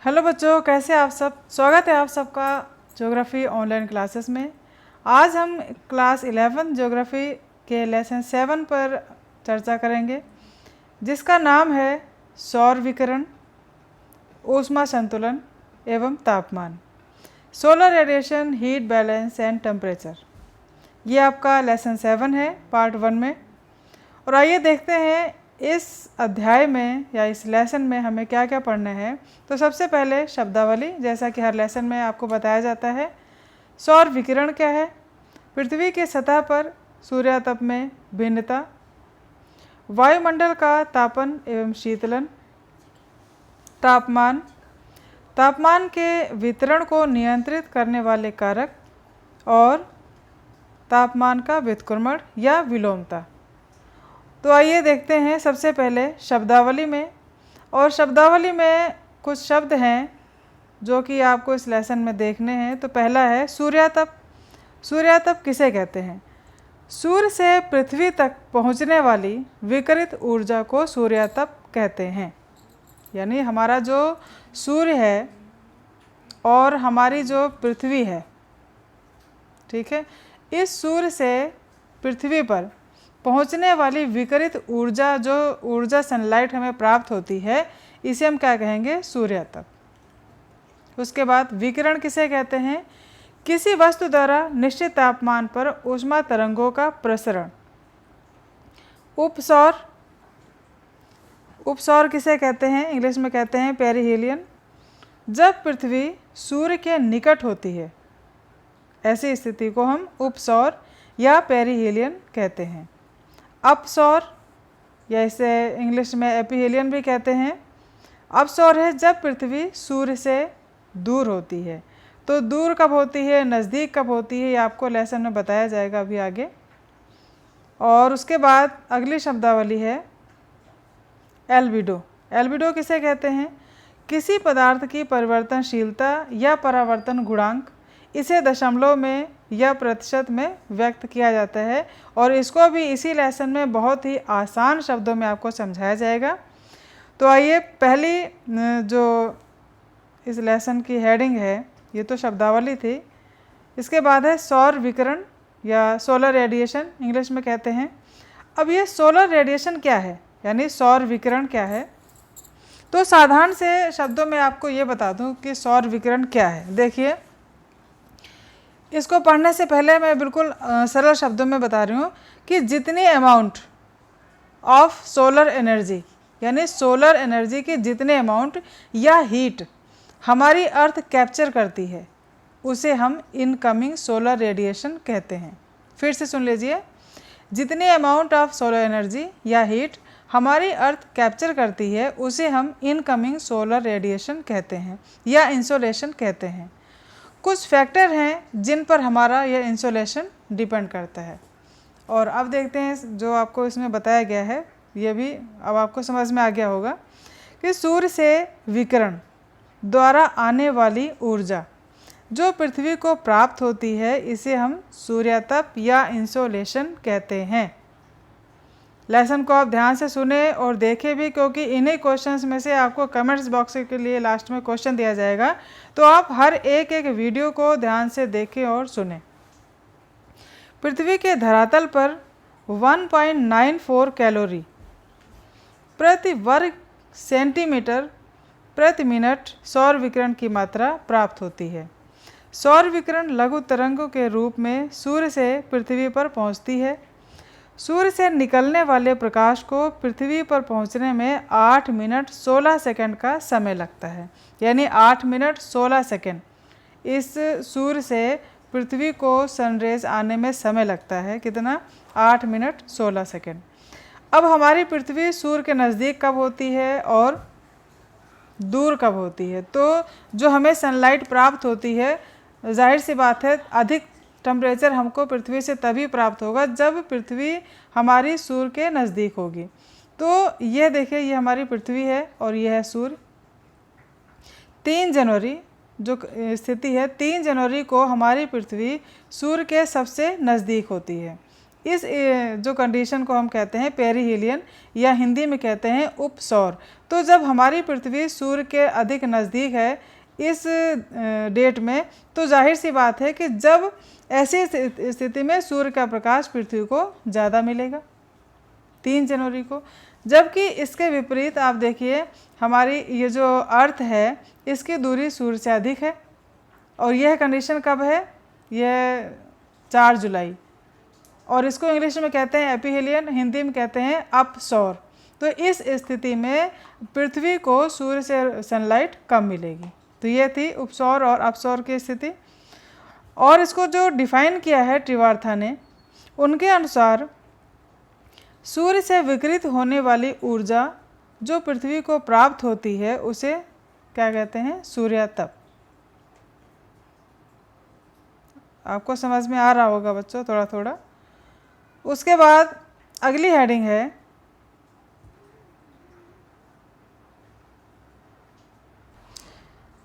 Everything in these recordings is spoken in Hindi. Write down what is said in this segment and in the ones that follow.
हेलो बच्चों, कैसे आप सब। स्वागत है आप सबका ज्योग्राफी ऑनलाइन क्लासेस में। आज हम क्लास 11 ज्योग्राफी के लेसन 7 पर चर्चा करेंगे, जिसका नाम है सौर विकिरण, ऊष्मा संतुलन एवं तापमान, solar radiation, heat balance and temperature. ये आपका लेसन 7 है पार्ट 1 में। और आइए देखते हैं इस अध्याय में या इस लेसन में हमें क्या क्या पढ़ना है। तो सबसे पहले शब्दावली, जैसा कि हर लेसन में आपको बताया जाता है। सौर विकिरण क्या है? पृथ्वी की सतह पर सूर्यातप में भिन्नता, वायुमंडल का तापन एवं शीतलन, तापमान, तापमान के वितरण को नियंत्रित करने वाले कारक, और तापमान का व्युत्क्रमण या विलोमता। तो आइए देखते हैं सबसे पहले शब्दावली में। और शब्दावली में कुछ शब्द हैं जो कि आपको इस लेसन में देखने हैं। तो पहला है सूर्यातप। सूर्यातप किसे कहते हैं? सूर्य से पृथ्वी तक पहुंचने वाली विकिरित ऊर्जा को सूर्यातप कहते हैं। यानी हमारा जो सूर्य है और हमारी जो पृथ्वी है, ठीक है, इस सूर्य से पृथ्वी पर पहुंचने वाली विकिरित ऊर्जा, जो ऊर्जा सनलाइट हमें प्राप्त होती है, इसे हम क्या कहेंगे? सूर्यातप। उसके बाद विकिरण किसे कहते हैं? किसी वस्तु द्वारा निश्चित तापमान पर ऊष्मा तरंगों का प्रसरण। उपसौर। उपसौर किसे कहते हैं? इंग्लिश में कहते हैं पेरिहेलियन। जब पृथ्वी सूर्य के निकट होती है, ऐसी स्थिति को हम उपसौर या पेरिहेलियन कहते हैं। अपसौर, या इसे इंग्लिश में एपिहेलियन भी कहते हैं। अपसौर है जब पृथ्वी सूर्य से दूर होती है। तो दूर कब होती है, नज़दीक कब होती है, ये आपको लेसन में बताया जाएगा अभी आगे। और उसके बाद अगली शब्दावली है एल्बिडो। एल्बिडो किसे कहते हैं? किसी पदार्थ की परिवर्तनशीलता या परावर्तन गुणांक। इसे दशमलव में या प्रतिशत में व्यक्त किया जाता है, और इसको भी इसी लेसन में बहुत ही आसान शब्दों में आपको समझाया जाएगा। तो आइए, पहली जो इस लेसन की हेडिंग है, ये तो शब्दावली थी। इसके बाद है सौर विकिरण या सोलर रेडिएशन, इंग्लिश में कहते हैं। अब ये सोलर रेडिएशन क्या है, यानी सौर विकिरण क्या है? तो साधारण से शब्दों में आपको ये बता दूं कि सौर विकिरण क्या है। देखिए, इसको पढ़ने से पहले मैं बिल्कुल सरल शब्दों में बता रही हूँ कि जितनी अमाउंट ऑफ सोलर एनर्जी, यानी सोलर एनर्जी की जितने अमाउंट या हीट हमारी अर्थ कैप्चर करती है, उसे हम इनकमिंग सोलर रेडिएशन कहते हैं। फिर से सुन लीजिए, जितनी अमाउंट ऑफ सोलर एनर्जी या हीट हमारी अर्थ कैप्चर करती है, उसे हम इनकमिंग सोलर रेडिएशन कहते हैं या इंसोलेशन कहते हैं। कुछ फैक्टर हैं जिन पर हमारा यह इंसोलेशन डिपेंड करता है। और अब देखते हैं जो आपको इसमें बताया गया है, ये भी अब आपको समझ में आ गया होगा कि सूर्य से विकिरण द्वारा आने वाली ऊर्जा जो पृथ्वी को प्राप्त होती है, इसे हम सूर्यातप या इंसोलेशन कहते हैं। लेसन को आप ध्यान से सुने और देखें भी, क्योंकि इन्हीं क्वेश्चंस में से आपको कमेंट्स बॉक्स के लिए लास्ट में क्वेश्चन दिया जाएगा। तो आप हर एक वीडियो को ध्यान से देखें और सुने। पृथ्वी के धरातल पर 1.94 कैलोरी प्रति वर्ग सेंटीमीटर प्रति मिनट सौर विकिरण की मात्रा प्राप्त होती है। सौर विकिरण लघु तरंगों के रूप में सूर्य से पृथ्वी पर पहुंचती है। सूर्य से निकलने वाले प्रकाश को पृथ्वी पर पहुंचने में 8 मिनट 16 सेकंड का समय लगता है। यानी 8 मिनट 16 सेकंड इस सूर्य से पृथ्वी को सनरेज आने में समय लगता है। कितना? 8 मिनट 16 सेकंड। अब हमारी पृथ्वी सूर्य के नज़दीक कब होती है और दूर कब होती है? तो जो हमें सनलाइट प्राप्त होती है, जाहिर सी बात है, अधिक टेम्परेचर हमको पृथ्वी से तभी प्राप्त होगा जब पृथ्वी हमारी सूर्य के नज़दीक होगी। तो ये देखिए, ये हमारी पृथ्वी है और यह है सूर्य। 3 जनवरी जो स्थिति है, 3 जनवरी को हमारी पृथ्वी सूर्य के सबसे नज़दीक होती है। इस जो कंडीशन को हम कहते हैं पेरिहेलियन या हिंदी में कहते हैं उपसौर। तो जब हमारी पृथ्वी सूर्य के अधिक नज़दीक है इस डेट में, तो जाहिर सी बात है कि जब ऐसी स्थिति में सूर्य का प्रकाश पृथ्वी को ज़्यादा मिलेगा 3 जनवरी को। जबकि इसके विपरीत आप देखिए हमारी ये जो अर्थ है इसकी दूरी सूर्य से अधिक है, और यह कंडीशन कब है, यह 4 जुलाई, और इसको इंग्लिश में कहते हैं एपीहेलियन, हिंदी में कहते हैं अपसौर। तो इस स्थिति में पृथ्वी को सूर्य से सनलाइट कम मिलेगी। तो ये थी उपसौर और अपसौर की स्थिति। और इसको जो डिफाइन किया है ट्रिवार्था ने, उनके अनुसार सूर्य से विकिरित होने वाली ऊर्जा जो पृथ्वी को प्राप्त होती है उसे क्या कहते हैं, सूर्यातप। आपको समझ में आ रहा होगा बच्चों थोड़ा थोड़ा। उसके बाद अगली हेडिंग है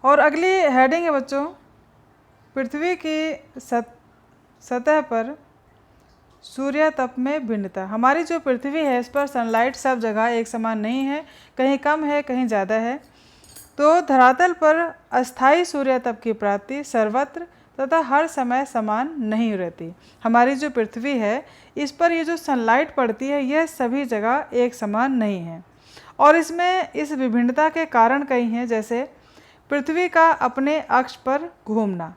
और अगली हेडिंग है बच्चों पृथ्वी की सतह पर सूर्यातप में भिन्नता। हमारी जो पृथ्वी है इस पर सनलाइट सब जगह एक समान नहीं है, कहीं कम है कहीं ज़्यादा है। तो धरातल पर अस्थायी सूर्यातप की प्राप्ति सर्वत्र तथा हर समय समान नहीं रहती। हमारी जो पृथ्वी है इस पर ये जो सनलाइट पड़ती है यह सभी जगह एक समान नहीं है, और इसमें इस विभिन्नता के कारण कई हैं, जैसे पृथ्वी का अपने अक्ष पर घूमना।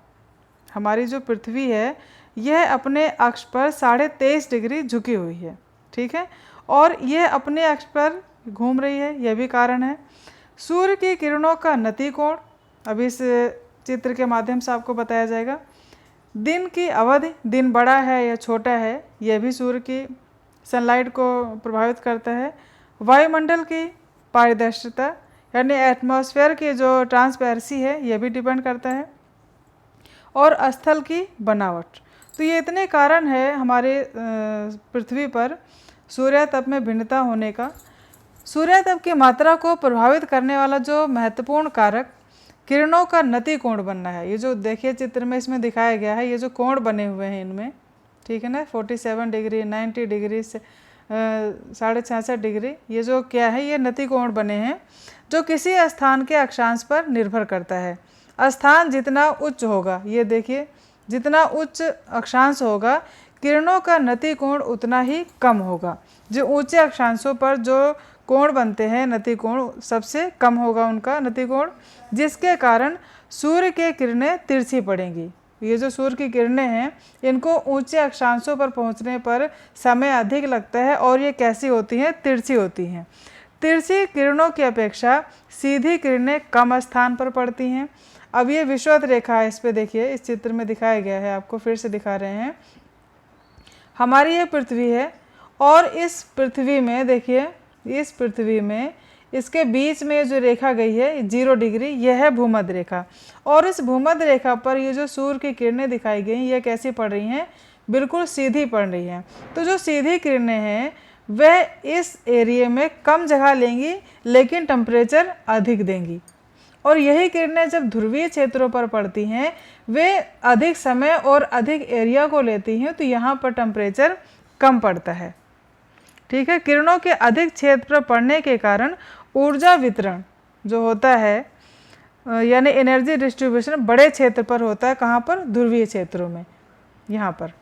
हमारी जो पृथ्वी है यह अपने अक्ष पर 23.5 डिग्री झुकी हुई है, ठीक है, और यह अपने अक्ष पर घूम रही है, यह भी कारण है। सूर्य की किरणों का नतिकोण, अब इस चित्र के माध्यम से आपको बताया जाएगा। दिन की अवधि, दिन बड़ा है या छोटा है, यह भी सूर्य की सनलाइट को प्रभावित करता है। वायुमंडल की पारदर्शिता यानी एटमॉस्फेयर की जो ट्रांसपेरेंसी है यह भी डिपेंड करता है, और स्थल की बनावट। तो ये इतने कारण है हमारे पृथ्वी पर सूर्यातप में भिन्नता होने का। सूर्यातप की मात्रा को प्रभावित करने वाला जो महत्वपूर्ण कारक किरणों का नतिकोण बनना है। ये जो देखिए चित्र में इसमें दिखाया गया है, ये जो कोण बने हुए हैं इनमें, ठीक है ना, 47 डिग्री, 90 डिग्री से 66.5 डिग्री, ये जो क्या है ये नतिकोण बने हैं जो किसी स्थान के अक्षांश पर निर्भर करता है। स्थान जितना उच्च होगा, ये देखिए जितना उच्च अक्षांश होगा किरणों का नतिकोण उतना ही कम होगा। जो ऊंचे अक्षांशों पर जो कोण बनते हैं नतिकोण सबसे कम होगा उनका नतिकोण, जिसके कारण सूर्य के किरणें तिरछी पड़ेंगी। ये जो सूर्य की किरणें हैं इनको ऊंचे अक्षांशों पर पहुंचने पर समय अधिक लगता है, और ये कैसी होती हैं, तिरछी होती हैं। तिरछी किरणों की अपेक्षा सीधी किरणें कम स्थान पर पड़ती हैं। अब ये विषुवत रेखा है, इस पे देखिए इस चित्र में दिखाया गया है, आपको फिर से दिखा रहे हैं। हमारी ये पृथ्वी है, और इस पृथ्वी में देखिए, इस पृथ्वी में इसके बीच में जो रेखा गई है 0 डिग्री, यह है भूमध्य रेखा, और इस भूमध्य रेखा पर ये जो सूर्य की किरणें दिखाई गई ये कैसी पड़ रही हैं, बिल्कुल सीधी पड़ रही हैं। तो जो सीधी किरणें हैं वह इस एरिया में कम जगह लेंगी लेकिन टेम्परेचर अधिक देंगी, और यही किरणें जब ध्रुवीय क्षेत्रों पर पड़ती हैं वे अधिक समय और अधिक एरिया को लेती हैं, तो यहाँ पर टेम्परेचर कम पड़ता है, ठीक है। किरणों के अधिक क्षेत्र पर पड़ने के कारण ऊर्जा वितरण जो होता है यानी एनर्जी डिस्ट्रीब्यूशन बड़े क्षेत्र पर होता है। कहाँ पर, ध्रुवीय क्षेत्रों में, यहाँ पर,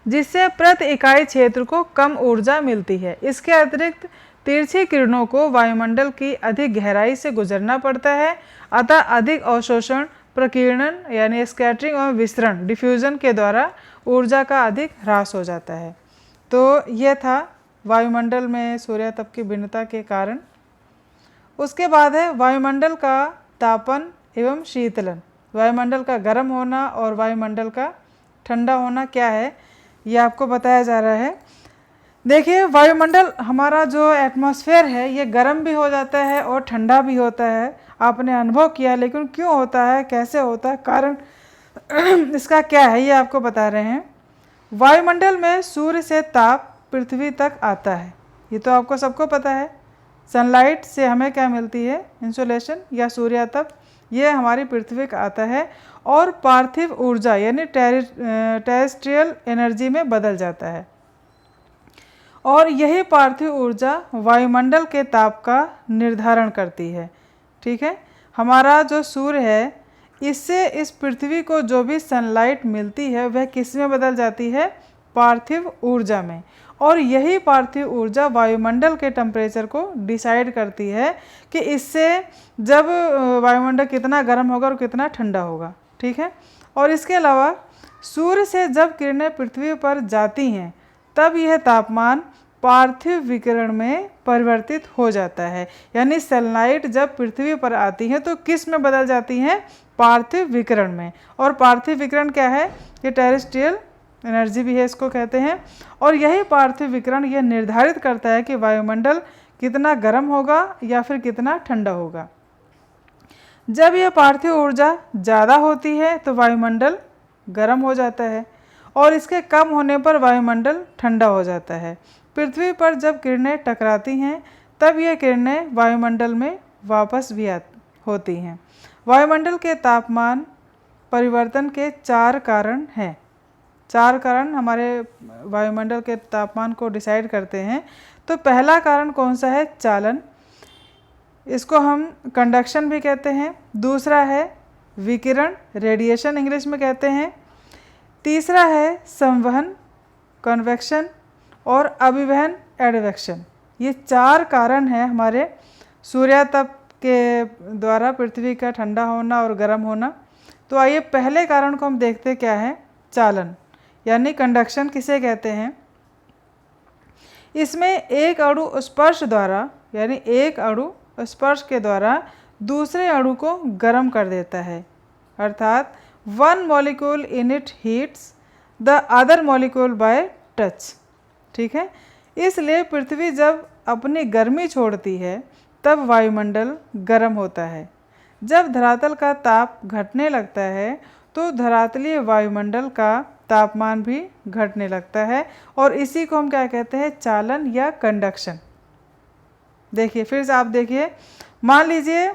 जिससे प्रति इकाई क्षेत्र को कम ऊर्जा मिलती है। इसके अतिरिक्त तिरछी किरणों को वायुमंडल की अधिक गहराई से गुजरना पड़ता है, अतः अधिक अवशोषण, प्रकीर्णन यानी स्कैटरिंग और विसरण डिफ्यूजन के द्वारा ऊर्जा का अधिक ह्रास हो जाता है। तो यह था वायुमंडल में सूर्यातप की भिन्नता के कारण। उसके बाद है वायुमंडल का तापन एवं शीतलन। वायुमंडल का गर्म होना और वायुमंडल का ठंडा होना क्या है ये आपको बताया जा रहा है। देखिए वायुमंडल हमारा जो एटमॉस्फेयर है ये गर्म भी हो जाता है और ठंडा भी होता है, आपने अनुभव किया, लेकिन क्यों होता है, कैसे होता है, कारण इसका क्या है ये आपको बता रहे हैं। वायुमंडल में सूर्य से ताप पृथ्वी तक आता है, ये तो आपको सबको पता है, सनलाइट से हमें क्या मिलती है, इंसोलेशन या सूर्यातप, ये हमारी पृथ्वी का आता है और पार्थिव ऊर्जा यानी टेरेस्ट्रियल एनर्जी में बदल जाता है। और यही पार्थिव ऊर्जा वायुमंडल के ताप का निर्धारण करती है। ठीक है, हमारा जो सूर्य है, इससे इस पृथ्वी को जो भी सनलाइट मिलती है वह किस में बदल जाती है, पार्थिव ऊर्जा में। और यही पार्थिव ऊर्जा वायुमंडल के टेम्परेचर को डिसाइड करती है कि इससे जब वायुमंडल कितना गर्म होगा और कितना ठंडा होगा। ठीक है, और इसके अलावा सूर्य से जब किरणें पृथ्वी पर जाती हैं तब यह तापमान पार्थिव विकिरण में परिवर्तित हो जाता है। यानी सनलाइट जब पृथ्वी पर आती है तो किस में बदल जाती हैं, पार्थिव विकिरण में। और पार्थिव विकिरण क्या है, ये टेरेस्ट्रियल एनर्जी भी है, इसको कहते हैं। और यही पार्थिव विकिरण यह निर्धारित करता है कि वायुमंडल कितना गर्म होगा या फिर कितना ठंडा होगा। जब यह पार्थिव ऊर्जा ज़्यादा होती है तो वायुमंडल गर्म हो जाता है और इसके कम होने पर वायुमंडल ठंडा हो जाता है। पृथ्वी पर जब किरणें टकराती हैं तब यह किरणें वायुमंडल में वापस भी होती हैं। वायुमंडल के तापमान परिवर्तन के 4 कारण हैं। 4 कारण हमारे वायुमंडल के तापमान को डिसाइड करते हैं। तो पहला कारण कौन सा है, चालन, इसको हम कंडक्शन भी कहते हैं। दूसरा है विकिरण, रेडिएशन इंग्लिश में कहते हैं। तीसरा है संवहन, कन्वेक्शन, और अभिवहन, एडवेक्शन। ये 4 कारण हैं हमारे सूर्यातप के द्वारा पृथ्वी का ठंडा होना और गर्म होना। तो आइए पहले कारण को हम देखते क्या है, चालन यानी कंडक्शन किसे कहते हैं। इसमें एक अणु स्पर्श द्वारा यानी एक अणु स्पर्श के द्वारा दूसरे अणु को गर्म कर देता है, अर्थात one molecule in it heats the other molecule by touch. ठीक है, इसलिए पृथ्वी जब अपनी गर्मी छोड़ती है तब वायुमंडल गर्म होता है। जब धरातल का ताप घटने लगता है तो धरातलीय वायुमंडल का तापमान भी घटने लगता है और इसी को हम क्या कहते हैं, चालन या कंडक्शन। देखिए फिर से आप देखिए, मान लीजिए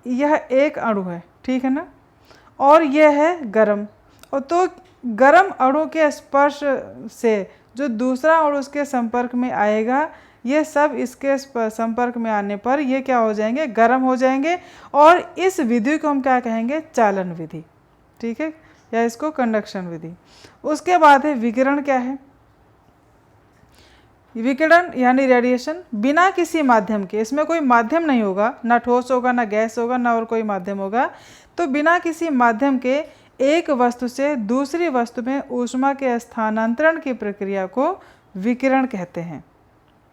यह एक अणु है, ठीक है ना, और यह है गर्म, और तो गर्म अणु के स्पर्श से जो दूसरा अणु उसके संपर्क में आएगा, ये सब इसके संपर्क में आने पर ये क्या हो जाएंगे, गर्म हो जाएंगे। और इस विधि को हम क्या कहेंगे, चालन विधि। ठीक है, या इसको कंडक्शन विधि। उसके बाद है विकिरण। क्या है विकिरण, यानी रेडिएशन बिना किसी माध्यम के, इसमें कोई माध्यम नहीं होगा, ना ठोस होगा ना गैस होगा ना और कोई माध्यम होगा। तो बिना किसी माध्यम के एक वस्तु से दूसरी वस्तु में ऊष्मा के स्थानांतरण की प्रक्रिया को विकिरण कहते हैं।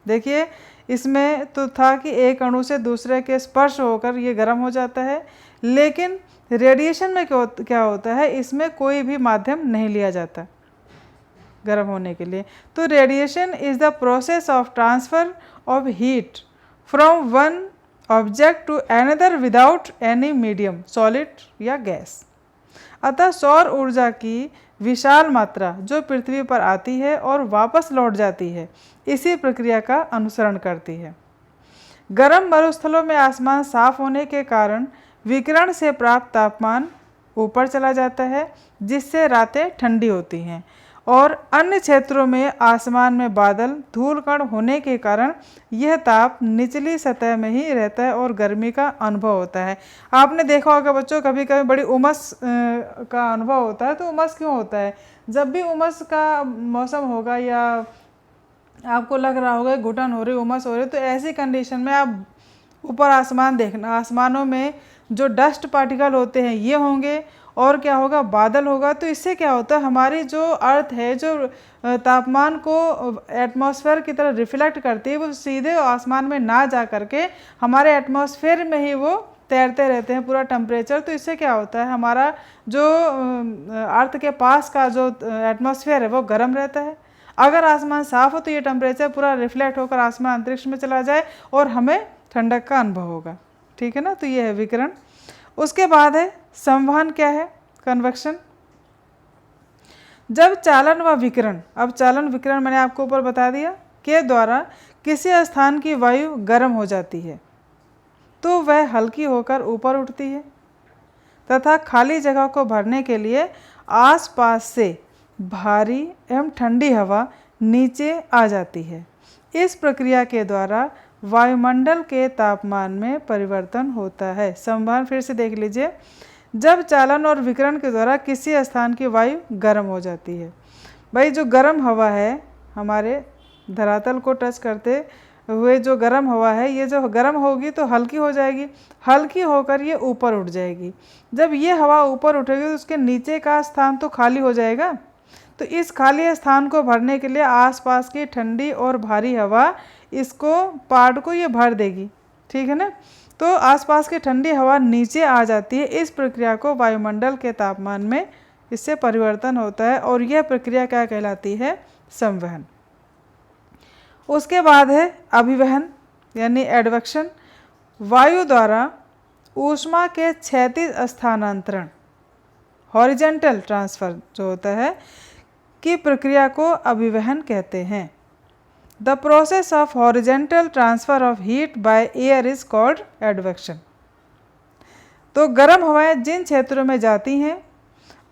देखिए इसमें तो था कि एक अणु से दूसरे के स्पर्श होकर ये गर्म हो जाता है, लेकिन रेडिएशन में क्या होता है, इसमें कोई भी माध्यम नहीं लिया जाता गर्म होने के लिए। तो radiation is the process of transfer of heat from one object to another without any medium, solid या गैस। अतः सौर ऊर्जा की विशाल मात्रा जो पृथ्वी पर आती है और वापस लौट जाती है, इसी प्रक्रिया का अनुसरण करती है। गर्म मरुस्थलों में आसमान साफ होने के कारण विकिरण से प्राप्त तापमान ऊपर चला जाता है, जिससे रातें ठंडी होती हैं, और अन्य क्षेत्रों में आसमान में बादल धूल कण होने के कारण यह ताप निचली सतह में ही रहता है और गर्मी का अनुभव होता है। आपने देखा होगा बच्चों, कभी कभी बड़ी उमस का अनुभव होता है। तो उमस क्यों होता है, जब भी उमस का मौसम होगा या आपको लग रहा होगा घुटन हो रही, उमस हो रही, तो ऐसी कंडीशन में आप ऊपर आसमान देखना, आसमानों में जो डस्ट पार्टिकल होते हैं ये होंगे, और क्या होगा, बादल होगा। तो इससे क्या होता है, हमारी जो अर्थ है जो तापमान को एटमॉस्फेयर की तरह रिफ्लेक्ट करती है, वो सीधे आसमान में ना जा करके हमारे एटमॉस्फेयर में ही वो तैरते रहते हैं पूरा टेम्परेचर। तो इससे क्या होता है, हमारा जो अर्थ के पास का जो एटमॉस्फेयर है वो गर्म रहता है। अगर आसमान साफ हो तो ये टेम्परेचर पूरा रिफ्लेक्ट होकर आसमान अंतरिक्ष में चला जाए और हमें ठंडक का अनुभव होगा। ठीक है ना, तो ये है विकिरण। उसके बाद है संवहन। क्या है, कन्वेक्शन। जब चालन व विकिरण, अब चालन विकिरण मैंने आपको ऊपर बता दिया, के द्वारा किसी स्थान की वायु गर्म हो जाती है तो वह हल्की होकर ऊपर उठती है तथा खाली जगह को भरने के लिए आसपास से भारी एवं ठंडी हवा नीचे आ जाती है। इस प्रक्रिया के द्वारा वायुमंडल के तापमान में परिवर्तन होता है। संबंध फिर से देख लीजिए। जब चालन और विकिरण के द्वारा किसी स्थान की वायु गर्म हो जाती है, भाई जो गर्म हवा है हमारे धरातल को टच करते हुए जो गर्म हवा है, ये जो गर्म होगी तो हल्की हो जाएगी, हल्की होकर ये ऊपर उठ जाएगी। जब ये हवा ऊपर उठेगी तो उसके नीचे का स्थान तो खाली हो जाएगा, तो इस खाली स्थान को भरने के लिए आसपास की ठंडी और भारी हवा इसको पार्ट को ये भर देगी, ठीक है ना। तो आसपास की ठंडी हवा नीचे आ जाती है। इस प्रक्रिया को वायुमंडल के तापमान में इससे परिवर्तन होता है और यह प्रक्रिया क्या कहलाती है? संवहन। उसके बाद है अभिवहन यानी एडवक्शन। वायु द्वारा ऊष्मा के क्षैतिज स्थानांतरण, हॉरिजेंटल ट्रांसफर जो होता है, की प्रक्रिया को अभिवहन कहते हैं। The process of horizontal transfer of heat by air is called advection. तो गर्म हवाएं जिन क्षेत्रों में जाती हैं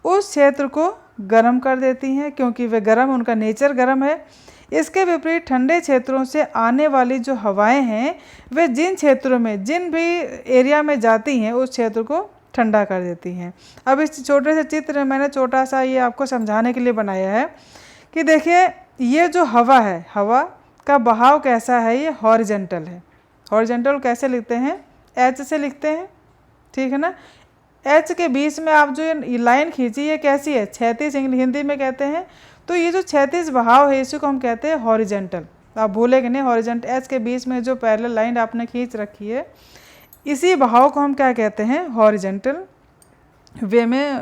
उस क्षेत्र को गर्म कर देती हैं, क्योंकि वे गर्म, उनका नेचर गर्म है। इसके विपरीत ठंडे क्षेत्रों से आने वाली जो हवाएं हैं वे जिन क्षेत्रों में, जिन भी एरिया में जाती हैं उस क्षेत्र को ठंडा कर देती हैं। अब इस छोटे से चित्र में मैंने छोटा सा ये आपको समझाने के लिए बनाया है कि देखिए ये जो हवा है, हवा का बहाव कैसा है? ये हॉरिजेंटल है। हॉरिजेंटल कैसे लिखते हैं? एच से लिखते हैं, ठीक है ना। एच के बीच में आप जो ये लाइन खींची ये कैसी है? क्षैतिज हिंदी में कहते हैं। तो ये जो क्षैतिज बहाव है इसी को हम कहते हैं हॉरिजेंटल। आप भूलेंगे नहीं, हॉरिजेंटल एच के बीच में जो पैरेलल लाइन आपने खींच रखी है इसी बहाव को हम क्या कहते हैं? हॉरिजेंटल वे में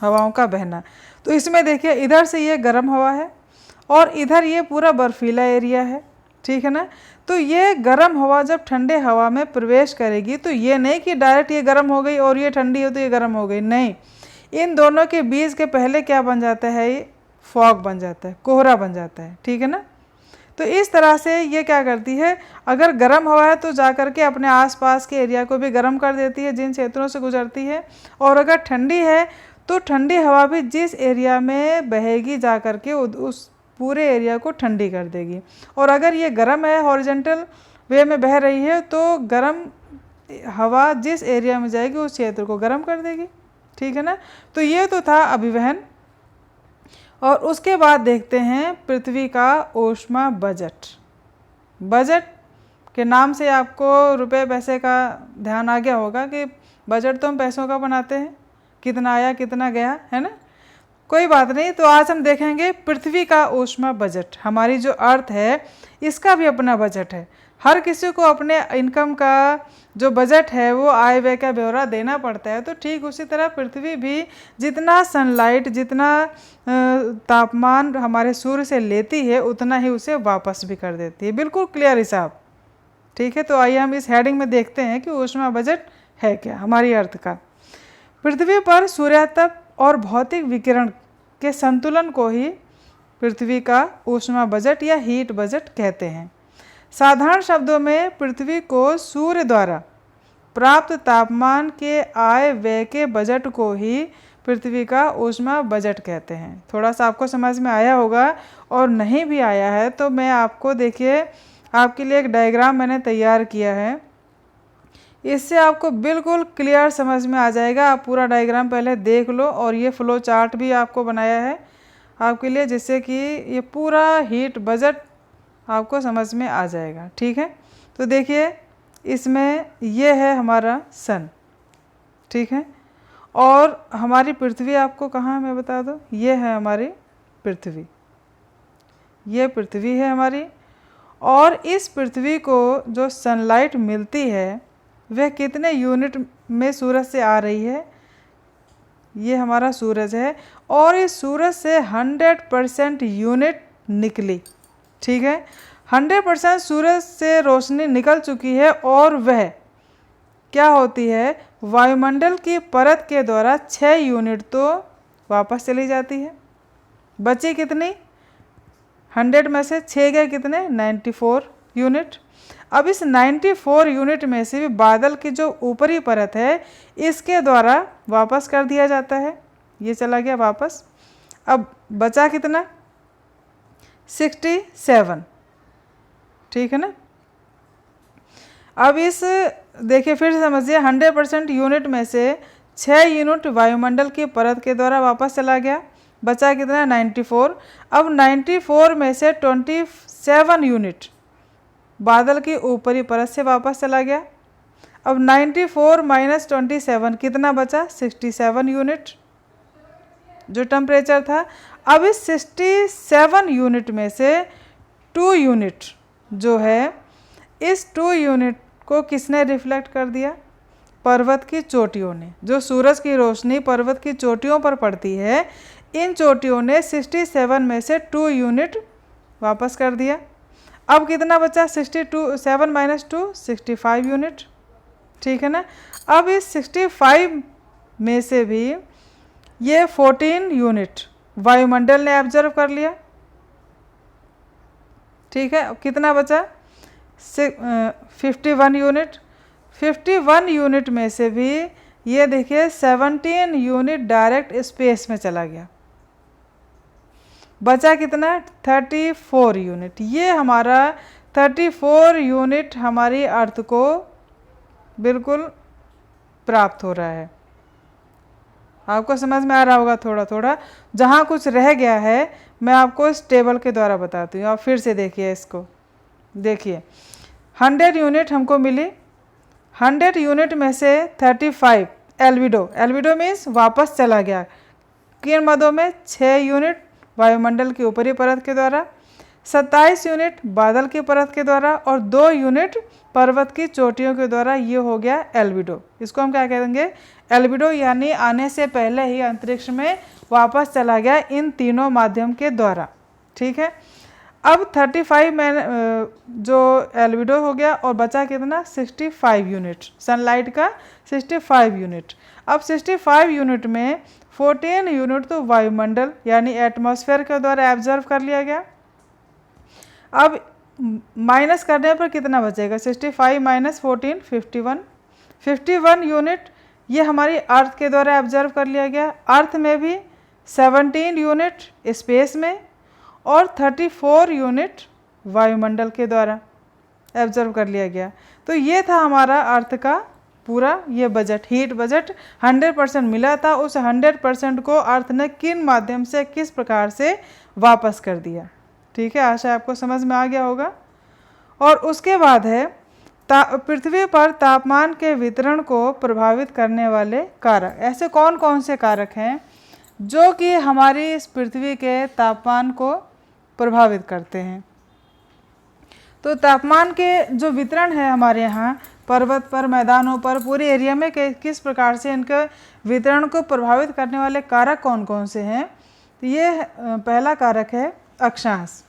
हवाओं का बहना। तो इसमें देखिए इधर से ये गर्म हवा है और इधर ये पूरा बर्फीला एरिया है, ठीक है ना। तो ये गर्म हवा जब ठंडे हवा में प्रवेश करेगी तो ये नहीं कि डायरेक्ट ये गर्म हो गई और ये ठंडी हो तो ये गर्म हो गई, नहीं। इन दोनों के बीच के पहले क्या बन जाता है? ये फॉग बन जाता है, कोहरा बन जाता है, ठीक है ना। तो इस तरह से ये क्या करती है, अगर गर्म हवा है तो जा कर के अपने आसपास के एरिया को भी गर्म कर देती है जिन क्षेत्रों से गुजरती है, और अगर ठंडी है तो ठंडी हवा भी जिस एरिया में बहेगी जा कर के उस पूरे एरिया को ठंडी कर देगी। और अगर ये गर्म है, हॉरिजेंटल वे में बह रही है, तो गर्म हवा जिस एरिया में जाएगी उस क्षेत्र को गर्म कर देगी, ठीक है ना। तो ये तो था अभिवहन। और उसके बाद देखते हैं पृथ्वी का ऊष्मा बजट। बजट के नाम से आपको रुपए पैसे का ध्यान आ गया होगा कि बजट तो हम पैसों का बनाते हैं, कितना आया कितना गया, है ना। कोई बात नहीं। तो आज हम देखेंगे पृथ्वी का ऊष्मा बजट। हमारी जो अर्थ है इसका भी अपना बजट है। हर किसी को अपने इनकम का जो बजट है वो आय व्यय का ब्यौरा देना पड़ता है। तो ठीक उसी तरह पृथ्वी भी जितना सनलाइट, जितना तापमान हमारे सूर्य से लेती है उतना ही उसे वापस भी कर देती है। बिल्कुल क्लियर हिसाब, ठीक है। तो आइए हम इस हेडिंग में देखते हैं कि ऊष्मा बजट है क्या हमारी अर्थ का। पृथ्वी पर सूर्यातप और भौतिक विकिरण के संतुलन को ही पृथ्वी का ऊष्मा बजट या हीट बजट कहते हैं। साधारण शब्दों में पृथ्वी को सूर्य द्वारा प्राप्त तापमान के आय व्यय के बजट को ही पृथ्वी का ऊष्मा बजट कहते हैं। थोड़ा सा आपको समझ में आया होगा, और नहीं भी आया है तो मैं आपको, देखिए आपके लिए एक डायग्राम मैंने तैयार किया है, इससे आपको बिल्कुल क्लियर समझ में आ जाएगा। आप पूरा डायग्राम पहले देख लो, और ये फ्लो चार्ट भी आपको बनाया है आपके लिए, जिससे कि ये पूरा हीट बजट आपको समझ में आ जाएगा, ठीक है। तो देखिए इसमें ये है हमारा सन, ठीक है, और हमारी पृथ्वी आपको कहाँ, मैं बता दूँ, ये है हमारी पृथ्वी, ये पृथ्वी है हमारी। और इस पृथ्वी को जो सनलाइट मिलती है वह कितने यूनिट में सूरज से आ रही है? ये हमारा सूरज है, और इस सूरज से 100% यूनिट निकली, ठीक है। 100% सूरज से रोशनी निकल चुकी है, और वह क्या होती है, वायुमंडल की परत के द्वारा 6 यूनिट तो वापस चली जाती है। बची कितनी? 100 में से 6 गए कितने? 94 यूनिट। अब इस 94 यूनिट में से भी बादल की जो ऊपरी परत है इसके द्वारा वापस कर दिया जाता है, ये चला गया वापस। अब बचा कितना? 67, ठीक है ना। अब इस देखिए फिर से समझिए, 100% यूनिट में से 6 यूनिट वायुमंडल की परत के द्वारा वापस चला गया, बचा कितना? 94। अब 94 में से 27 यूनिट बादल की ऊपरी परत से वापस चला गया। अब 94 माइनस 27 कितना बचा? 67 यूनिट जो टेम्परेचर था। अब इस 67 यूनिट में से 2 यूनिट जो है, इस 2 यूनिट को किसने रिफ्लेक्ट कर दिया? पर्वत की चोटियों ने। जो सूरज की रोशनी पर्वत की चोटियों पर पड़ती है, इन चोटियों ने 67 में से 2 यूनिट वापस कर दिया। अब कितना बचा? 7 माइनस 2 65 यूनिट, ठीक है ना। अब इस 65 में से भी ये 14 यूनिट वायुमंडल ने ऑब्जर्व कर लिया, ठीक है। अब कितना बचा? 51 यूनिट। 51 यूनिट में से भी ये देखिए 17 यूनिट डायरेक्ट स्पेस में चला गया, बचा कितना? 34 यूनिट। ये हमारा 34 यूनिट हमारी अर्थ को बिल्कुल प्राप्त हो रहा है। आपको समझ में आ रहा होगा थोड़ा थोड़ा। जहाँ कुछ रह गया है मैं आपको इस टेबल के द्वारा बताती हूँ। आप फिर से देखिए इसको, देखिए 100 यूनिट हमको मिली। 100 यूनिट में से 35 एल्बिडो, एल्बिडो मीन्स वापस चला गया। किन मदों में? 6 यूनिट वायुमंडल की ऊपरी परत के द्वारा, 27 यूनिट बादल की परत के द्वारा और 2 यूनिट पर्वत की चोटियों के द्वारा। ये हो गया एल्बिडो। इसको हम क्या कहेंगे? एल्बिडो, यानी आने से पहले ही अंतरिक्ष में वापस चला गया इन तीनों माध्यम के द्वारा, ठीक है। अब 35 में जो एल्बिडो हो गया और बचा कितना? 65 यूनिट, सनलाइट का 65 यूनिट। अब 65 यूनिट में 14 यूनिट तो वायुमंडल यानी एटमॉस्फेयर के द्वारा ऑब्जर्व कर लिया गया। अब माइनस करने पर कितना बचेगा? 65 माइनस 14 51। 51 यूनिट ये हमारी अर्थ के द्वारा ऑब्जर्व कर लिया गया। अर्थ में भी 17 यूनिट स्पेस में और 34 यूनिट वायुमंडल के द्वारा ऑब्जर्व कर लिया गया। तो ये था हमारा अर्थ का पूरा ये बजट, हीट बजट 100% मिला था। उस 100% को अर्थ ने किन माध्यम से, किस प्रकार से वापस कर दिया, ठीक है। आशा आपको समझ में आ गया होगा। और उसके बाद है पृथ्वी पर तापमान के वितरण को प्रभावित करने वाले कारक। ऐसे कौन कौन से कारक हैं जो कि हमारी इस पृथ्वी के तापमान को प्रभावित करते हैं? तो तापमान के जो वितरण है हमारे यहाँ पर्वत पर, मैदानों पर, पूरे एरिया में किस प्रकार से इनके वितरण को प्रभावित करने वाले कारक कौन कौन से हैं? तो ये पहला कारक है अक्षांश,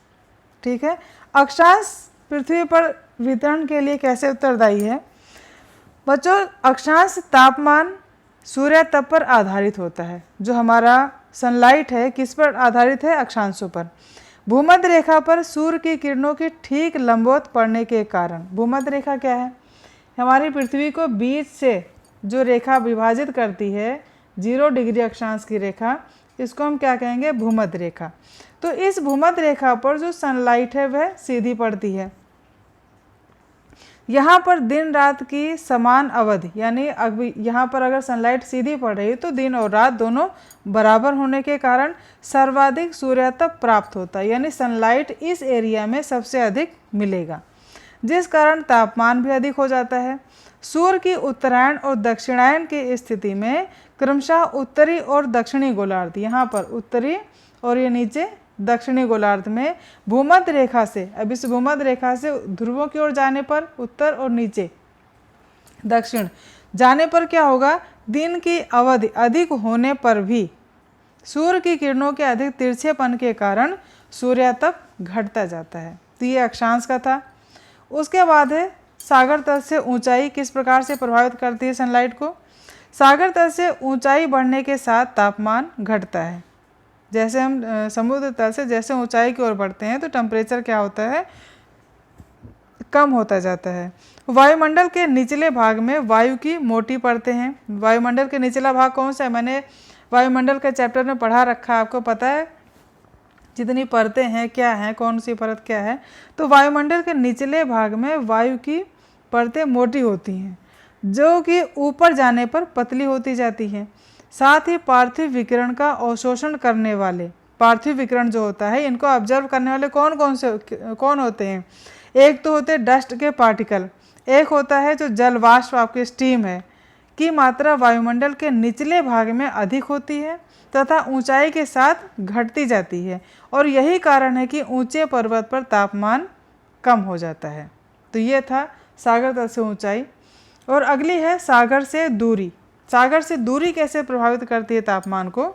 ठीक है। अक्षांश पृथ्वी पर वितरण के लिए कैसे उत्तरदायी है? बच्चों, अक्षांश तापमान सूर्य तप पर आधारित होता है। जो हमारा सनलाइट है किस पर आधारित है? अक्षांशों पर। भूमध्य रेखा पर सूर्य की किरणों की ठीक लंबवत पड़ने के कारण, भूमध्य रेखा क्या है? हमारी पृथ्वी को बीच से जो रेखा विभाजित करती है 0 डिग्री अक्षांश की रेखा, इसको हम क्या कहेंगे? भूमध्य रेखा। तो इस भूमध्य रेखा पर जो सनलाइट है वह सीधी पड़ती है। यहाँ पर दिन रात की समान अवधि, यानी अभी यहाँ पर अगर सनलाइट सीधी पड़ रही है तो दिन और रात दोनों बराबर होने के कारण सर्वाधिक सूर्यतप प्राप्त होता है, यानी सनलाइट इस एरिया में सबसे अधिक मिलेगा, जिस कारण तापमान भी अधिक हो जाता है। सूर्य की उत्तरायण और दक्षिणायन की स्थिति में क्रमशः उत्तरी और दक्षिणी गोलार्ध, यहाँ पर उत्तरी और ये नीचे दक्षिणी गोलार्ध में भूमध्य रेखा से, अब इस भूमध्य रेखा से ध्रुवों की ओर जाने पर उत्तर और नीचे दक्षिण जाने पर क्या होगा? दिन की अवधि अधिक होने पर भी सूर्य की किरणों के अधिक तिरछेपन के कारण सूर्यतप घटता जाता है। तो ये अक्षांश का था। उसके बाद है सागर तल से ऊंचाई किस प्रकार से प्रभावित करती है सनलाइट को? सागर तल से ऊंचाई बढ़ने के साथ तापमान घटता है। जैसे हम समुद्र तल से जैसे ऊंचाई की ओर बढ़ते हैं तो टेम्परेचर क्या होता है? कम होता जाता है। वायुमंडल के निचले भाग में वायु की मोटी परतें हैं। वायुमंडल के निचला भाग कौन सा है? मैंने वायुमंडल के चैप्टर में पढ़ा रखा है, आपको पता है जितनी परतें हैं क्या हैं, कौन सी परत क्या है। तो वायुमंडल के निचले भाग में वायु की परतें मोटी होती हैं जो कि ऊपर जाने पर पतली होती जाती हैं। साथ ही पार्थिव विकिरण का अवशोषण करने वाले, पार्थिव विकिरण जो होता है इनको ऑब्जर्व करने वाले कौन होते हैं? एक तो होते हैं डस्ट के पार्टिकल, एक होता है जो जल वाष्प आपके स्टीम है की मात्रा वायुमंडल के निचले भाग में अधिक होती है तथा ऊंचाई के साथ घटती जाती है, और यही कारण है कि ऊंचे पर्वत पर तापमान कम हो जाता है। तो ये था सागर तल से ऊंचाई। और अगली है सागर से दूरी। सागर से दूरी कैसे प्रभावित करती है तापमान को?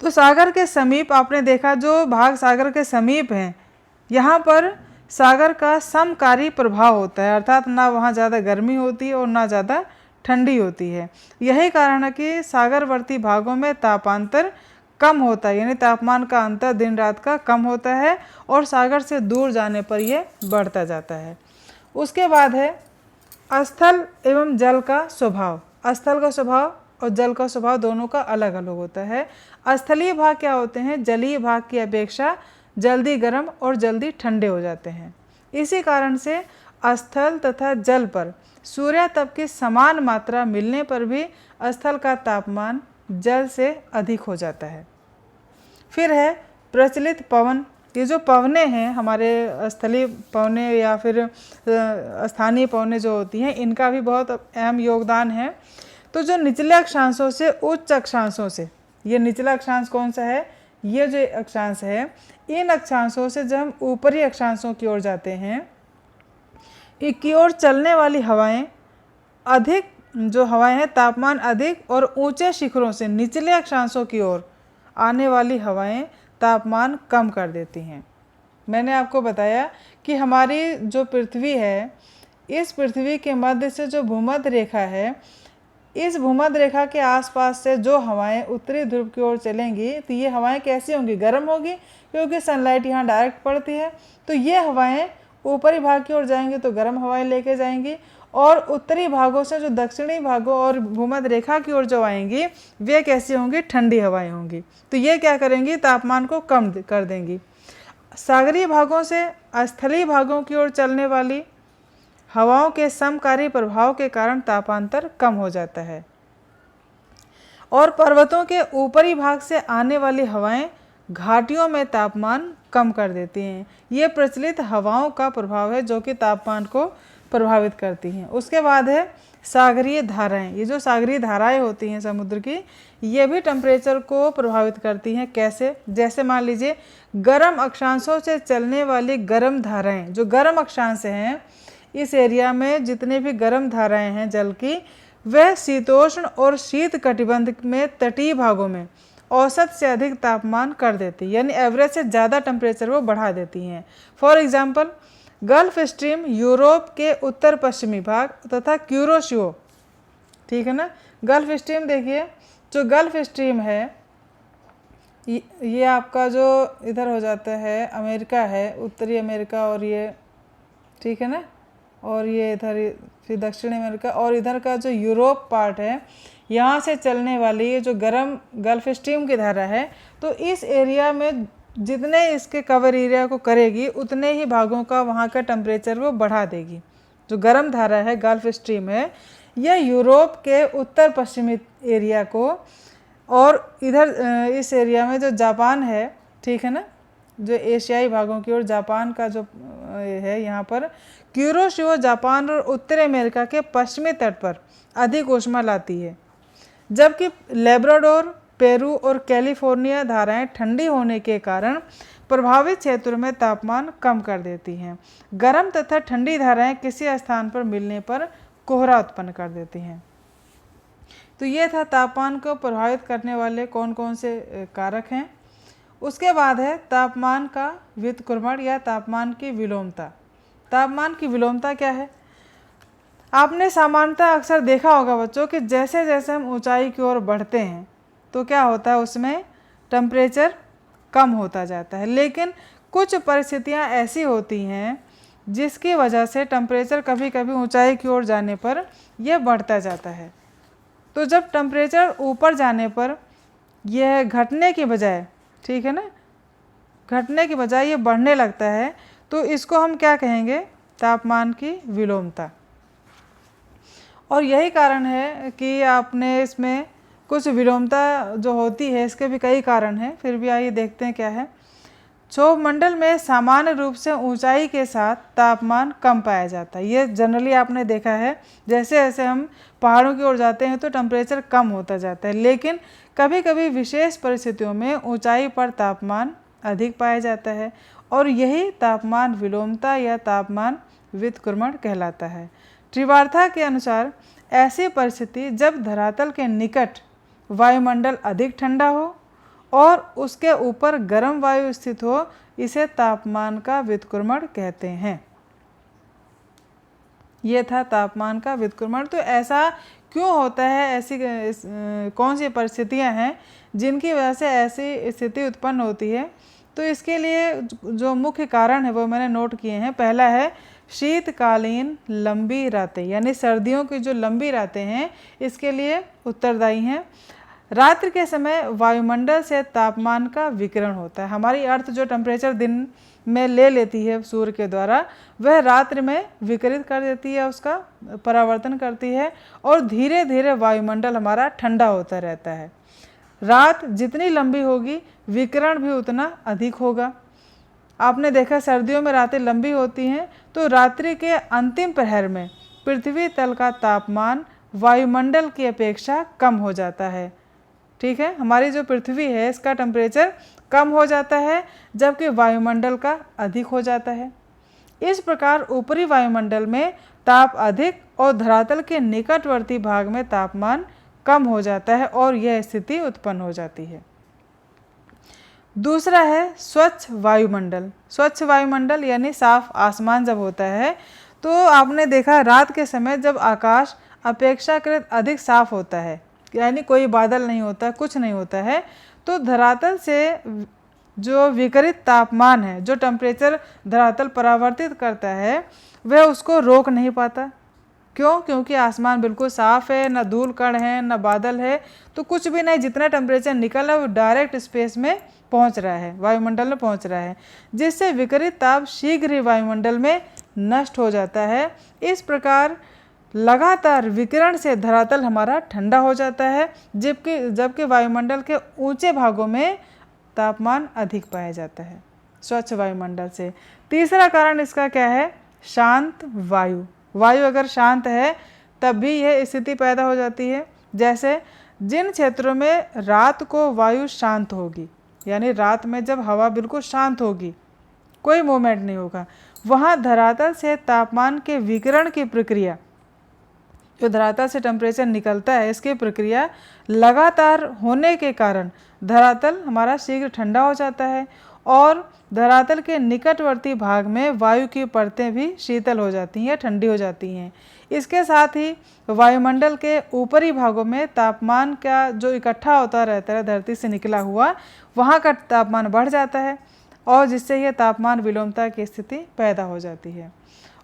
तो सागर के समीप आपने देखा, जो भाग सागर के समीप हैं यहाँ पर सागर का समकारी प्रभाव होता है, अर्थात ना वहाँ ज़्यादा गर्मी होती है और ना ज़्यादा ठंडी होती है। यही कारण है कि सागरवर्ती भागों में तापांतर कम होता है, यानी तापमान का अंतर दिन रात का कम होता है, और सागर से दूर जाने पर यह बढ़ता जाता है। उसके बाद है स्थल एवं जल का स्वभाव। स्थल का स्वभाव और जल का स्वभाव दोनों का अलग अलग होता है। स्थलीय भाग क्या होते हैं? जलीय भाग की अपेक्षा जल्दी गर्म और जल्दी ठंडे हो जाते हैं। इसी कारण से स्थल तथा जल पर सूर्यातप की समान मात्रा मिलने पर भी स्थल का तापमान जल से अधिक हो जाता है। फिर है प्रचलित पवन। ये जो पवनें हैं हमारे स्थलीय पवनें या फिर स्थानीय पवनें जो होती हैं, इनका भी बहुत अहम योगदान है। तो जो निचले अक्षांशों से उच्च अक्षांशों से, ये निचला अक्षांश कौन सा है? ये जो अक्षांश है, इन अक्षांशों से जब हम ऊपरी अक्षांशों की ओर जाते हैं, की ओर चलने वाली हवाएं अधिक, जो हवाएं हैं तापमान अधिक, और ऊंचे शिखरों से निचले अक्षांशों की ओर आने वाली हवाएं तापमान कम कर देती हैं। मैंने आपको बताया कि हमारी जो पृथ्वी है, इस पृथ्वी के मध्य से जो भूमध्य रेखा है, इस भूमध्य रेखा के आसपास से जो हवाएं उत्तरी ध्रुव की ओर चलेंगी, तो ये हवाएं कैसी होंगी? गर्म होगी, क्योंकि सनलाइट यहाँ डायरेक्ट पड़ती है। तो ये हवाएं ऊपरी भाग की ओर जाएंगी तो गर्म हवाएं लेके जाएंगी, और उत्तरी भागों से जो दक्षिणी भागों और भूमध्य रेखा की ओर जो आएंगी, वे कैसी होंगी? ठंडी हवाएं होंगी। तो ये क्या करेंगी? तापमान को कम कर देंगी। सागरीय भागों से स्थलीय भागों की ओर चलने वाली हवाओं के समकारी प्रभाव के कारण तापांतर कम हो जाता है, और पर्वतों के ऊपरी भाग से आने वाली हवाएं घाटियों में तापमान कम कर देती हैं। ये प्रचलित हवाओं का प्रभाव है जो कि तापमान को प्रभावित करती हैं। उसके बाद है सागरीय धाराएं। ये जो सागरीय धाराएं होती हैं समुद्र की, ये भी टेम्परेचर को प्रभावित करती हैं। कैसे? जैसे मान लीजिए गर्म अक्षांशों से चलने वाली गर्म धाराएं, जो गर्म अक्षांश हैं, इस एरिया में जितने भी गर्म धाराएं हैं जल की, वह शीतोष्ण और शीत कटिबंध में तटीय भागों में औसत से अधिक तापमान कर देती है, यानी एवरेज से ज़्यादा टेम्परेचर वो बढ़ा देती हैं। For example gulf stream Europe के उत्तर पश्चिमी भाग तथा क्यूरोशियो, ठीक है ना। गल्फ स्ट्रीम देखिए, जो गल्फ स्ट्रीम है ये आपका जो इधर हो जाता है अमेरिका है, उत्तरी अमेरिका, और ये ठीक है ना, और ये इधर फिर दक्षिणी अमेरिका, और इधर का जो यूरोप पार्ट है, यहाँ से चलने वाली ये जो गर्म गल्फ स्ट्रीम की धारा है, तो इस एरिया में जितने इसके कवर एरिया को करेगी उतने ही भागों का वहाँ का टेम्परेचर वो बढ़ा देगी। जो गर्म धारा है गल्फ स्ट्रीम है, यह यूरोप के उत्तर पश्चिमी एरिया को, और इधर इस एरिया में जो जापान है, ठीक है ना, जो एशियाई भागों की ओर जापान का जो है, यहाँ पर क्यूरोशियो जापान और उत्तरी अमेरिका के पश्चिमी तट पर अधिक ऊष्मा लाती है, जबकि लेब्राडोर, पेरू और कैलिफोर्निया धाराएं ठंडी होने के कारण प्रभावित क्षेत्रों में तापमान कम कर देती हैं। गर्म तथा ठंडी धाराएं किसी स्थान पर मिलने पर कोहरा उत्पन्न कर देती हैं। तो ये था तापमान को प्रभावित करने वाले कौन कौन से कारक हैं। उसके बाद है तापमान का व्युत्क्रमण या तापमान की विलोमता। तापमान की विलोमता क्या है? आपने सामान्यतः अक्सर देखा होगा बच्चों कि जैसे जैसे हम ऊंचाई की ओर बढ़ते हैं तो क्या होता है, उसमें टेम्परेचर कम होता जाता है। लेकिन कुछ परिस्थितियां ऐसी होती हैं जिसकी वजह से टेम्परेचर कभी कभी ऊंचाई की ओर जाने पर यह बढ़ता जाता है। तो जब टेम्परेचर ऊपर जाने पर यह घटने की बजाय, ठीक है ना, घटने की बजाय ये बढ़ने लगता है, तो इसको हम क्या कहेंगे? तापमान की विलोमता। और यही कारण है कि आपने इसमें कुछ विलोमता जो होती है इसके भी कई कारण हैं, फिर भी आइए देखते हैं क्या है। क्षोभ मंडल में सामान्य रूप से ऊंचाई के साथ तापमान कम पाया जाता है। ये जनरली आपने देखा है, जैसे जैसे हम पहाड़ों की ओर जाते हैं तो टेम्परेचर कम होता जाता है, लेकिन कभी कभी विशेष परिस्थितियों में ऊंचाई पर तापमान अधिक पाया जाता है और यही तापमान विलोमता या तापमान व्युत्क्रमण कहलाता है। त्रिवार्था के अनुसार ऐसी परिस्थिति जब धरातल के निकट वायुमंडल अधिक ठंडा हो और उसके ऊपर गर्म वायु स्थित हो, इसे तापमान का व्युत्क्रमण कहते हैं। ये था तापमान का व्युत्क्रमण। तो ऐसा क्यों होता है? ऐसी कौन सी परिस्थितियां हैं जिनकी वजह से ऐसी स्थिति उत्पन्न होती है? तो इसके लिए जो मुख्य कारण है वो मैंने नोट किए हैं। पहला है शीतकालीन लंबी रातें, यानी सर्दियों की जो लंबी रातें हैं इसके लिए उत्तरदायी हैं। रात्रि के समय वायुमंडल से तापमान का विकिरण होता है। हमारी अर्थ जो टेम्परेचर दिन में ले लेती है सूर्य के द्वारा, वह रात्रि में विकिरित कर देती है, उसका परावर्तन करती है और धीरे धीरे वायुमंडल हमारा ठंडा होता रहता है। रात जितनी लंबी होगी विकिरण भी उतना अधिक होगा। आपने देखा सर्दियों में रातें लंबी होती हैं तो रात्रि के अंतिम प्रहर में पृथ्वी तल का तापमान वायुमंडल की अपेक्षा कम हो जाता है। ठीक है, हमारी जो पृथ्वी है इसका टेम्परेचर कम हो जाता है जबकि वायुमंडल का अधिक हो जाता है। इस प्रकार ऊपरी वायुमंडल में ताप अधिक और धरातल के निकटवर्ती भाग में तापमान कम हो जाता है और यह स्थिति उत्पन्न हो जाती है। दूसरा है स्वच्छ वायुमंडल। स्वच्छ वायुमंडल यानी साफ आसमान जब होता है तो आपने देखा रात के समय जब आकाश अपेक्षाकृत अधिक साफ होता है, यानी कोई बादल नहीं होता, कुछ नहीं होता है, तो धरातल से जो विकिरित तापमान है, जो टेम्परेचर धरातल परावर्तित करता है, वह उसको रोक नहीं पाता। क्यों? क्योंकि आसमान बिल्कुल साफ है, न धूल कण है, न बादल है, तो कुछ भी नहीं, जितना टेम्परेचर निकल रहा है वो डायरेक्ट स्पेस में पहुंच रहा है, वायुमंडल में पहुंच रहा है, जिससे विकिरित ताप शीघ्र ही वायुमंडल में नष्ट हो जाता है। इस प्रकार लगातार विकिरण से धरातल हमारा ठंडा हो जाता है, जबकि वायुमंडल के ऊंचे भागों में तापमान अधिक पाया जाता है स्वच्छ वायुमंडल से। तीसरा कारण इसका क्या है? शांत वायु। वायु अगर शांत है तब भी यह स्थिति पैदा हो जाती है। जैसे जिन क्षेत्रों में रात को वायु शांत होगी, यानी रात में जब हवा बिल्कुल शांत होगी, कोई मूवमेंट नहीं होगा, वहाँ धरातल से तापमान के विकिरण की प्रक्रिया, जो धरातल से टेम्परेचर निकलता है, इसकी प्रक्रिया लगातार होने के कारण धरातल हमारा शीघ्र ठंडा हो जाता है और धरातल के निकटवर्ती भाग में वायु की परतें भी शीतल हो जाती हैं या ठंडी हो जाती हैं। इसके साथ ही वायुमंडल के ऊपरी भागों में तापमान का जो इकट्ठा होता रहता है धरती से निकला हुआ, वहाँ का तापमान बढ़ जाता है और जिससे यह तापमान विलोमता की स्थिति पैदा हो जाती है।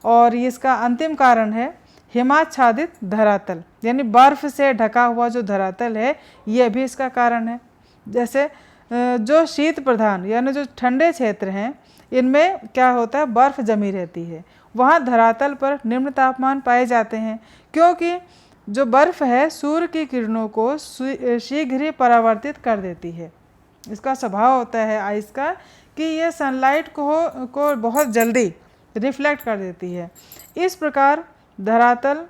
और इसका अंतिम कारण है हिमाच्छादित धरातल, यानी बर्फ से ढका हुआ जो धरातल है, यह भी इसका कारण है। जैसे जो शीत प्रधान यानी जो ठंडे क्षेत्र हैं, इनमें क्या होता है, बर्फ जमी रहती है, वहाँ धरातल पर निम्न तापमान पाए जाते हैं, क्योंकि जो बर्फ है सूर्य की किरणों को शीघ्र ही परावर्तित कर देती है। इसका स्वभाव होता है आइस का कि यह सनलाइट को बहुत जल्दी रिफ्लेक्ट कर देती है। इस प्रकार धरातल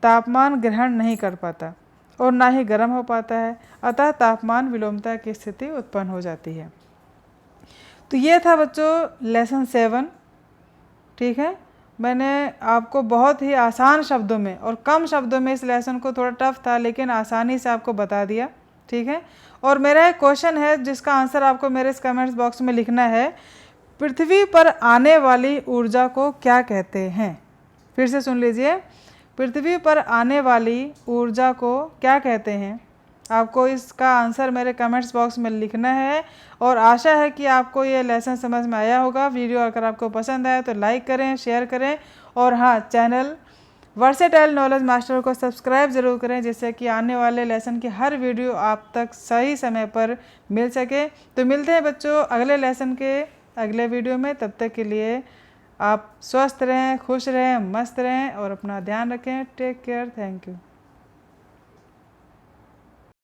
तापमान ग्रहण नहीं कर पाता और ना ही गर्म हो पाता है, अतः तापमान विलोमता की स्थिति उत्पन्न हो जाती है। तो ये था बच्चों लेसन 7। ठीक है, मैंने आपको बहुत ही आसान शब्दों में और कम शब्दों में, इस लेसन को थोड़ा टफ था लेकिन आसानी से आपको बता दिया। ठीक है, और मेरा एक क्वेश्चन है जिसका आंसर आपको मेरे इस कमेंट्स बॉक्स में लिखना है। पृथ्वी पर आने वाली ऊर्जा को क्या कहते हैं? फिर से सुन लीजिए, पृथ्वी पर आने वाली ऊर्जा को क्या कहते हैं? आपको इसका आंसर मेरे कमेंट्स बॉक्स में लिखना है। और आशा है कि आपको ये लेसन समझ में आया होगा। वीडियो अगर आपको पसंद आए तो लाइक करें, शेयर करें और हाँ, चैनल वर्सेटाइल नॉलेज मास्टर को सब्सक्राइब ज़रूर करें, जिससे कि आने वाले लेसन की हर वीडियो आप तक सही समय पर मिल सके। तो मिलते हैं बच्चों अगले लेसन के अगले वीडियो में। तब तक के लिए आप स्वस्थ रहें, खुश रहें, मस्त रहें और अपना ध्यान रखें। Take care. Thank you.